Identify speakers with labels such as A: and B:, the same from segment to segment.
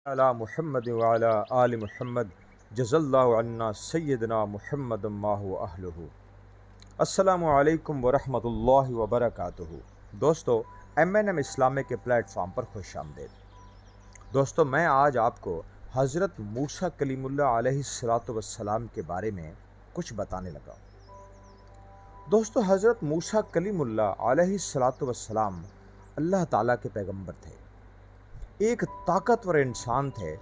A: علی محمد وعلی آل محمد جز اللہ عنا سیدنا محمد ما هو اہلہ۔ السلام علیکم ورحمۃ اللہ وبرکاتہ۔ دوستو، MNM اسلامک کے پلیٹ فارم پر خوش آمدید۔ دوستو، میں آج آپ کو حضرت موسیٰ کلیم اللہ علیہ السلام کے بارے میں کچھ بتانے لگا۔ دوستو، حضرت موسیٰ کلیم اللہ علیہ السلام اللہ تعالیٰ کے پیغمبر تھے، ایک طاقتور انسان تھے،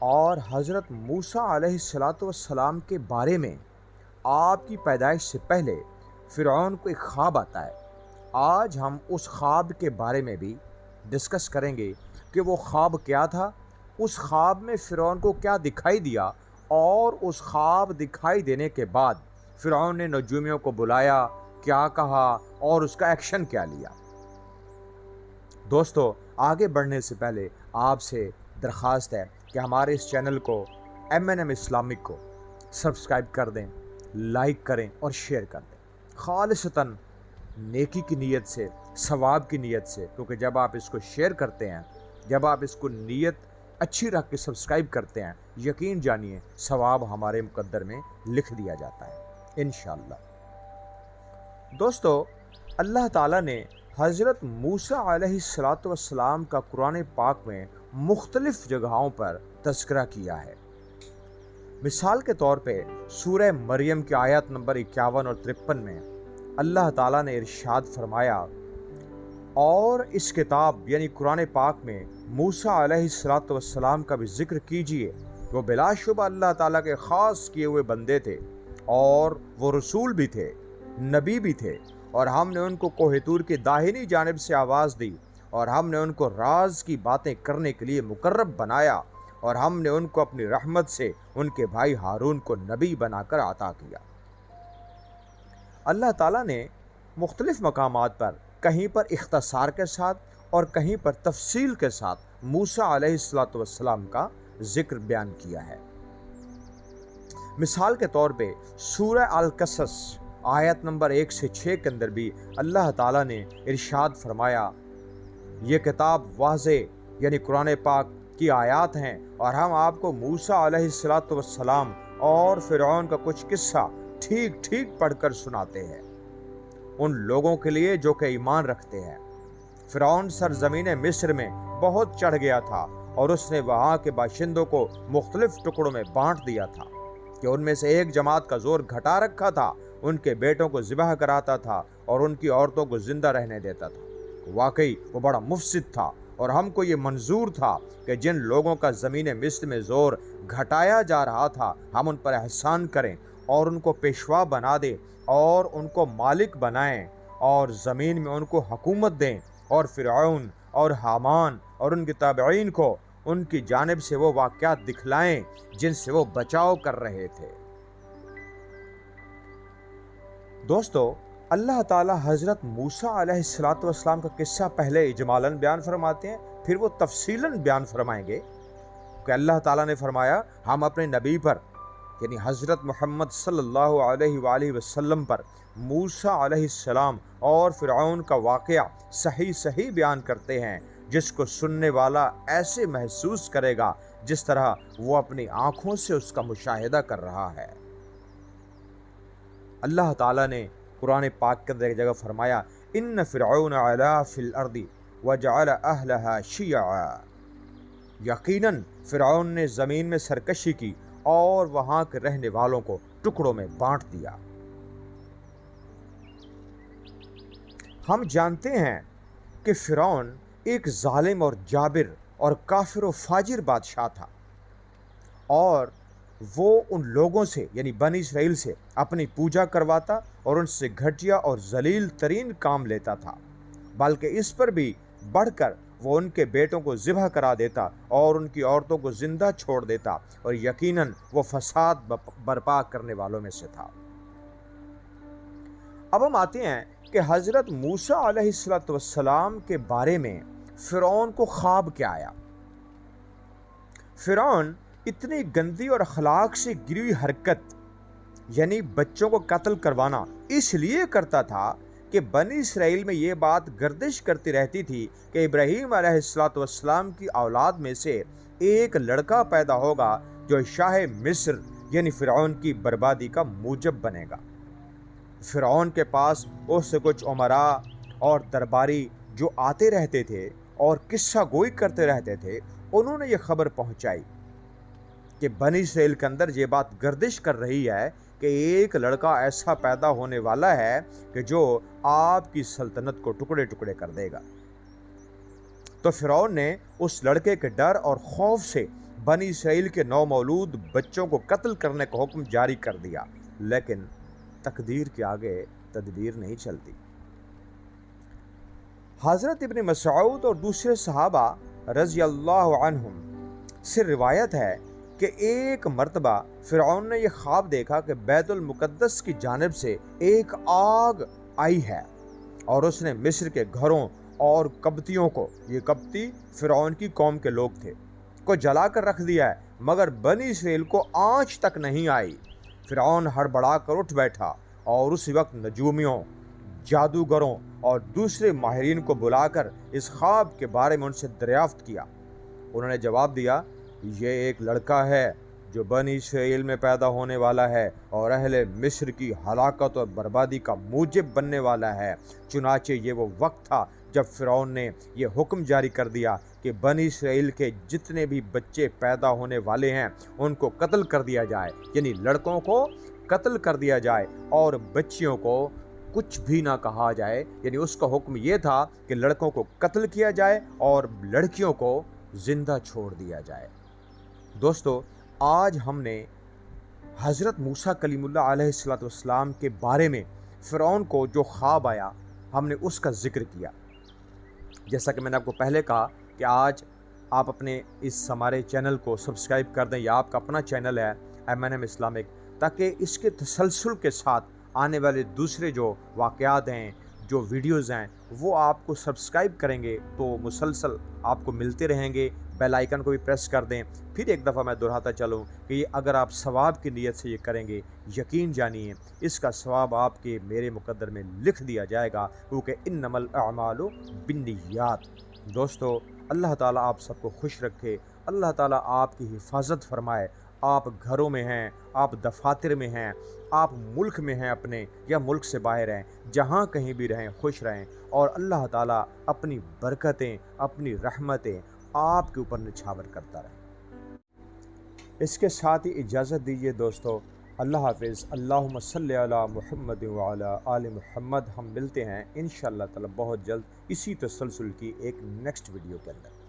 A: اور حضرت موسیٰ علیہ السلام کے بارے میں آپ کی پیدائش سے پہلے فرعون کو ایک خواب آتا ہے۔ آج ہم اس خواب کے بارے میں بھی ڈسکس کریں گے کہ وہ خواب کیا تھا، اس خواب میں فرعون کو کیا دکھائی دیا، اور اس خواب دکھائی دینے کے بعد فرعون نے نجومیوں کو بلایا، کیا کہا، اور اس کا ایکشن کیا لیا۔ دوستو، آگے بڑھنے سے پہلے آپ سے درخواست ہے کہ ہمارے اس چینل کو MNM اسلامک کو سبسکرائب کر دیں، لائک کریں اور شیئر کر دیں، خالصتاً نیکی کی نیت سے، ثواب کی نیت سے، کیونکہ جب آپ اس کو شیئر کرتے ہیں، جب آپ اس کو نیت اچھی رکھ کے سبسکرائب کرتے ہیں، یقین جانیے ثواب ہمارے مقدر میں لکھ دیا جاتا ہے انشاءاللہ۔ دوستو، اللہ تعالیٰ نے حضرت موسیٰ علیہ السلام کا قرآن پاک میں مختلف جگہوں پر تذکرہ کیا ہے۔ مثال کے طور پہ سورہ مریم کی آیت نمبر 51 اور 53 میں اللہ تعالیٰ نے ارشاد فرمایا، اور اس کتاب یعنی قرآن پاک میں موسیٰ علیہ السلام کا بھی ذکر کیجئے، وہ بلا شبہ اللہ تعالیٰ کے خاص کیے ہوئے بندے تھے، اور وہ رسول بھی تھے، نبی بھی تھے، اور ہم نے ان کو کوہ طور کی داہنی جانب سے آواز دی، اور ہم نے ان کو راز کی باتیں کرنے کے لیے مقرب بنایا، اور ہم نے ان کو اپنی رحمت سے ان کے بھائی ہارون کو نبی بنا کر عطا کیا۔ اللہ تعالیٰ نے مختلف مقامات پر کہیں پر اختصار کے ساتھ اور کہیں پر تفصیل کے ساتھ موسیٰ علیہ السلام کا ذکر بیان کیا ہے۔ مثال کے طور پہ سورہ القصص آیت نمبر 1 سے 6 کے اندر بھی اللہ تعالیٰ نے ارشاد فرمایا، یہ کتاب واضح یعنی قرآن پاک کی آیات ہیں، اور ہم آپ کو موسیٰ علیہ السلام اور فرعون کا کچھ قصہ ٹھیک ٹھیک پڑھ کر سناتے ہیں ان لوگوں کے لیے جو کہ ایمان رکھتے ہیں۔ فرعون سرزمین مصر میں بہت چڑھ گیا تھا، اور اس نے وہاں کے باشندوں کو مختلف ٹکڑوں میں بانٹ دیا تھا کہ ان میں سے ایک جماعت کا زور گھٹا رکھا تھا، ان کے بیٹوں کو ذبح کراتا تھا اور ان کی عورتوں کو زندہ رہنے دیتا تھا۔ واقعی وہ بڑا مفسد تھا، اور ہم کو یہ منظور تھا کہ جن لوگوں کا زمین مصر میں زور گھٹایا جا رہا تھا، ہم ان پر احسان کریں اور ان کو پیشوا بنا دیں اور ان کو مالک بنائیں اور زمین میں ان کو حکومت دیں، اور فرعون اور حامان اور ان کے تابعین کو ان کی جانب سے وہ واقعات دکھلائیں جن سے وہ بچاؤ کر رہے تھے۔ دوستو، اللہ تعالیٰ حضرت موسیٰ علیہ السلام کا قصہ پہلے اجمالاً بیان فرماتے ہیں، پھر وہ تفصیلاً بیان فرمائیں گے کہ اللہ تعالیٰ نے فرمایا، ہم اپنے نبی پر یعنی حضرت محمد صلی اللہ علیہ وآلہ وسلم پر موسیٰ علیہ السلام اور فرعون کا واقعہ صحیح بیان کرتے ہیں، جس کو سننے والا ایسے محسوس کرے گا جس طرح وہ اپنی آنکھوں سے اس کا مشاہدہ کر رہا ہے۔ اللہ تعالیٰ نے قرآن پاک کے اندر ایک جگہ فرمایا، ان فرعون علا فی الارض وجعل اہلہا شیعا، یقیناً فرعون نے زمین میں سرکشی کی اور وہاں کے رہنے والوں کو ٹکڑوں میں بانٹ دیا۔ ہم جانتے ہیں کہ فرعون ایک ظالم اور جابر اور کافر و فاجر بادشاہ تھا، اور وہ ان لوگوں سے یعنی بنی اسرائیل سے اپنی پوجا کرواتا اور ان سے گھٹیا اور ذلیل ترین کام لیتا تھا، بلکہ اس پر بھی بڑھ کر وہ ان کے بیٹوں کو ذبح کرا دیتا اور ان کی عورتوں کو زندہ چھوڑ دیتا، اور یقیناً وہ فساد برپا کرنے والوں میں سے تھا۔ اب ہم آتے ہیں کہ حضرت موسیٰ علیہ السلام کے بارے میں فرعون کو خواب کیا آیا۔ فرعون اتنی گندی اور اخلاق سے گری ہوئی حرکت یعنی بچوں کو قتل کروانا اس لیے کرتا تھا کہ بنی اسرائیل میں یہ بات گردش کرتی رہتی تھی کہ ابراہیم علیہ السلام کی اولاد میں سے ایک لڑکا پیدا ہوگا جو شاہ مصر یعنی فرعون کی بربادی کا موجب بنے گا۔ فرعون کے پاس اس سے کچھ امراء اور درباری جو آتے رہتے تھے اور قصہ گوئی کرتے رہتے تھے، انہوں نے یہ خبر پہنچائی کہ بنی اسرائیل کے اندر یہ بات گردش کر رہی ہے کہ ایک لڑکا ایسا پیدا ہونے والا ہے کہ جو آپ کی سلطنت کو ٹکڑے ٹکڑے کر دے گا۔ تو فرعون نے اس لڑکے کے ڈر اور خوف سے بنی اسرائیل کے نومولود بچوں کو قتل کرنے کا حکم جاری کر دیا، لیکن تقدیر کے آگے تدبیر نہیں چلتی۔ حضرت ابن مسعود اور دوسرے صحابہ رضی اللہ عنہم سے روایت ہے کہ ایک مرتبہ فرعون نے یہ خواب دیکھا کہ بیت المقدس کی جانب سے ایک آگ آئی ہے اور اس نے مصر کے گھروں اور قبطیوں کو، یہ قبطی فرعون کی قوم کے لوگ تھے، کو جلا کر رکھ دیا ہے، مگر بنی اسرائیل کو آنچ تک نہیں آئی۔ فرعون ہڑبڑا کر اٹھ بیٹھا اور اسی وقت نجومیوں، جادوگروں اور دوسرے ماہرین کو بلا کر اس خواب کے بارے میں ان سے دریافت کیا۔ انہوں نے جواب دیا، یہ ایک لڑکا ہے جو بنی اسرائیل میں پیدا ہونے والا ہے اور اہل مصر کی ہلاکت اور بربادی کا موجب بننے والا ہے۔ چنانچہ یہ وہ وقت تھا جب فرعون نے یہ حکم جاری کر دیا کہ بنی اسرائیل کے جتنے بھی بچے پیدا ہونے والے ہیں ان کو قتل کر دیا جائے، یعنی لڑکوں کو قتل کر دیا جائے اور بچیوں کو کچھ بھی نہ کہا جائے، یعنی اس کا حکم یہ تھا کہ لڑکوں کو قتل کیا جائے اور لڑکیوں کو زندہ چھوڑ دیا جائے۔ دوستو، آج ہم نے حضرت موسیٰ کلیم اللہ علیہ السلام کے بارے میں فرعون کو جو خواب آیا ہم نے اس کا ذکر کیا۔ جیسا کہ میں نے آپ کو پہلے کہا کہ آج آپ اپنے اس ہمارے چینل کو سبسکرائب کر دیں، یا آپ کا اپنا چینل ہے M&M اسلامک، تاکہ اس کے تسلسل کے ساتھ آنے والے دوسرے جو واقعات ہیں، جو ویڈیوز ہیں، وہ آپ کو سبسکرائب کریں گے تو مسلسل آپ کو ملتے رہیں گے۔ بیل آئیکن کو بھی پریس کر دیں۔ پھر ایک دفعہ میں دہراتا چلوں کہ یہ اگر آپ ثواب کی نیت سے یہ کریں گے، یقین جانیے اس کا ثواب آپ کے میرے مقدر میں لکھ دیا جائے گا، کیونکہ انما الاعمال بالنیات۔ دوستو، اللہ تعالیٰ آپ سب کو خوش رکھے، اللہ تعالیٰ آپ کی حفاظت فرمائے۔ آپ گھروں میں ہیں، آپ دفاتر میں ہیں، آپ ملک میں ہیں اپنے، یا ملک سے باہر ہیں، جہاں کہیں بھی رہیں خوش رہیں، اور اللہ تعالیٰ اپنی برکتیں، اپنی رحمتیں آپ کے اوپر نچھاور کرتا رہے۔ اس کے ساتھ ہی اجازت دیجیے دوستو، اللہ حافظ۔ اللہم صلی علی محمد وعلی آل محمد۔ ہم ملتے ہیں انشاءاللہ تعالی بہت جلد اسی تسلسل کی ایک نیکسٹ ویڈیو کے اندر۔